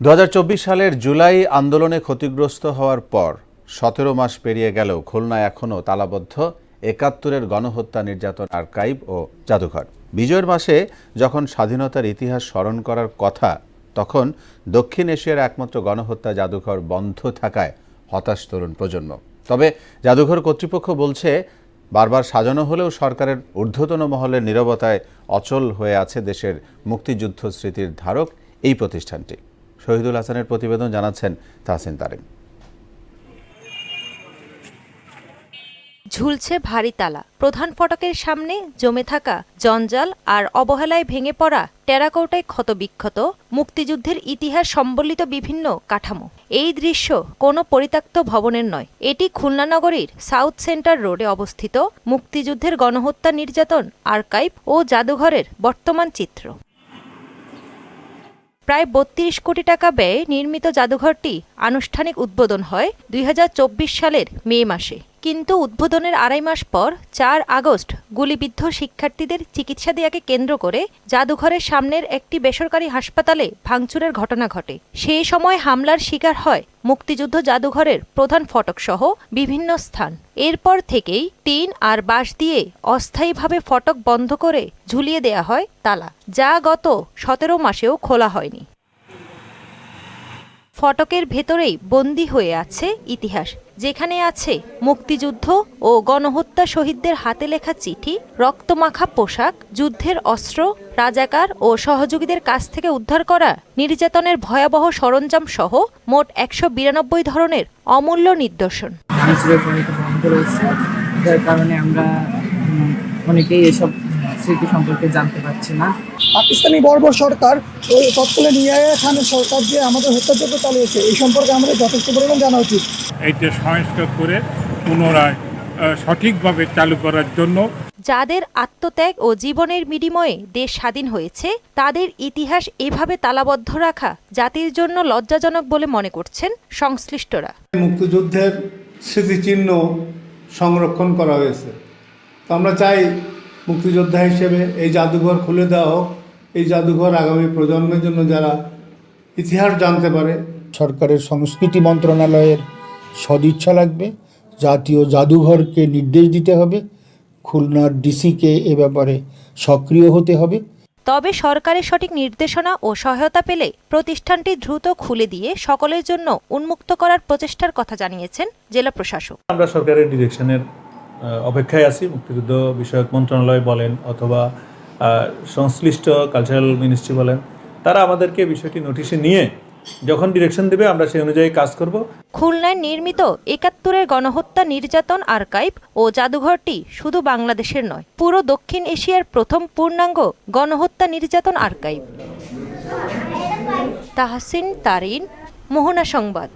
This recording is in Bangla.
2024 সালের জুলাই আন্দোলনে ক্ষতিগ্রস্ত হওয়ার পর 17 মাস পেরিয়ে গেলেও খুলনায় এখনও তালাবদ্ধ 71-এর গণহত্যা নির্যাতন আর্কাইভ ও জাদুঘর। বিজয়ের মাসে যখন স্বাধীনতার ইতিহাস স্মরণ করার কথা, তখন দক্ষিণ এশিয়ার একমাত্র গণহত্যা জাদুঘর বন্ধ থাকায় হতাশ তরুণ প্রজন্ম। তবে জাদুঘর কর্তৃপক্ষ বলছে, বারবার সাজানো হলেও সরকারের ঊর্ধ্বতন মহলের নীরবতায় অচল হয়ে আছে দেশের মুক্তিযুদ্ধ স্মৃতির ধারক এই প্রতিষ্ঠানটি। শহীদুল হাসানের প্রতিবেদন, জানাচ্ছেন তাহসিন তারিন। ঝুলছে ভারী তালা, প্রধান ফটকের সামনে জমে থাকা জঞ্জাল আর অবহেলায় ভেঙে পড়া টেরাকোটায় ক্ষতবিক্ষত মুক্তিযুদ্ধের ইতিহাস সম্বলিত বিভিন্ন কাঠামো। এই দৃশ্য কোনো পরিত্যক্ত ভবনের নয়, এটি খুলনা নগরীর সাউথ সেন্টার রোডে অবস্থিত মুক্তিযুদ্ধের গণহত্যা নির্যাতন আর্কাইভ ও জাদুঘরের বর্তমান চিত্র। প্রায় 32 কোটি টাকা ব্যয়ে নির্মিত জাদুঘরটি আনুষ্ঠানিক উদ্বোধন হয় 2024 সালের মে মাসে। কিন্তু উদ্বোধনের আড়াই মাস পর 4 আগস্ট গুলিবিদ্ধ শিক্ষার্থীদের চিকিৎসা দেয়াকে কেন্দ্র করে জাদুঘরের সামনের একটি বেসরকারি হাসপাতালে ভাঙচুরের ঘটনা ঘটে। সেই সময় হামলার শিকার হয় মুক্তিযুদ্ধ জাদুঘরের প্রধান ফটকসহ বিভিন্ন স্থান। এরপর থেকেই টিন আর বাঁশ দিয়ে অস্থায়ীভাবে ফটক বন্ধ করে ঝুলিয়ে দেয়া হয় তালা, যা গত 17 মাসেও খোলা হয়নি। ফটকের ভেতরেই বন্দী হয়ে আছে ইতিহাস, যেখানে আছে মুক্তিযুদ্ধ ও গণহত্যা শহীদদের হাতে লেখা চিঠি, রক্তমাখা পোশাক, যুদ্ধের অস্ত্র, রাজাকার ও সহযোগীদের কাছ থেকে উদ্ধার করা নির্যাতনের ভয়াবহ সরঞ্জাম সহ মোট 192 ধরনের অমূল্য নিদর্শন। যার কারণে আমরা অনেকেই এসব স্মৃতি সম্পর্কে জানতে পারছি না। পাকিস্তানি বর্বর সরকার ওই তৎকালীন ইয়াহিয়া খানের সরকার যে আমাদের হত্যাযজ্ঞ চালিয়েছে, এই সম্পর্কে আমাদের যথেষ্ট পরিমাণ জানা উচিত। এইটা সংস্কার করে পুনরায় সঠিকভাবে চালু করার জন্য যাদের আত্মত্যাগ ও জীবনের বিনিময়ে দেশ স্বাধীন হয়েছে, তাদের ইতিহাস এভাবে তালাবদ্ধ রাখা জাতির জন্য লজ্জাজনক বলে মনে করছেন সংশ্লিষ্টরা। মুক্তিযুদ্ধের স্মৃতিচিহ্ন সংরক্ষণ করা হয়েছে, তো আমরা চাই মুক্তিযোদ্ধা হিসেবে এই জাদুঘর খুলে দেওয়া হোক। এই জাদুঘর আগামী প্রজন্মের জন্য যারা ইতিহাস জানতে পারে। সরকারের সংস্কৃতি মন্ত্রণালয়ের সদিচ্ছা লাগবে, জাতীয় জাদুঘরকে নির্দেশ দিতে হবে, খুলনার ডিসিকে এ ব্যাপারে সক্রিয় হতে হবে। তবে সরকারের সঠিক নির্দেশনা ও সহায়তা পেলে প্রতিষ্ঠানটি দ্রুত খুলে দিয়ে সকলের জন্য উন্মুক্ত করার প্রচেষ্টার কথা জানিয়েছেন জেলা প্রশাসক। আমরা সরকারের ডিরেকশনের অপেক্ষায় আছি। মুক্তিযুদ্ধ বিষয়ক মন্ত্রণালয় বলেন অথবা সংশ্লিষ্ট কালচারাল মিনিস্ট্রি বলেন, তারা আমাদেরকে বিষয়টি নোটিশে নিয়ে যখন ডিরেকশন দেবে আমরা সেই অনুযায়ী কাজ করব। খুলনায় নির্মিত 71-এর গণহত্যা নির্যাতন আর্কাইভ ও জাদুঘরটি শুধু বাংলাদেশের নয়, পুরো দক্ষিণ এশিয়ার প্রথম পূর্ণাঙ্গ গণহত্যা নির্যাতন আর্কাইভ। তাহসিন তারিন, মোহনা সংবাদ।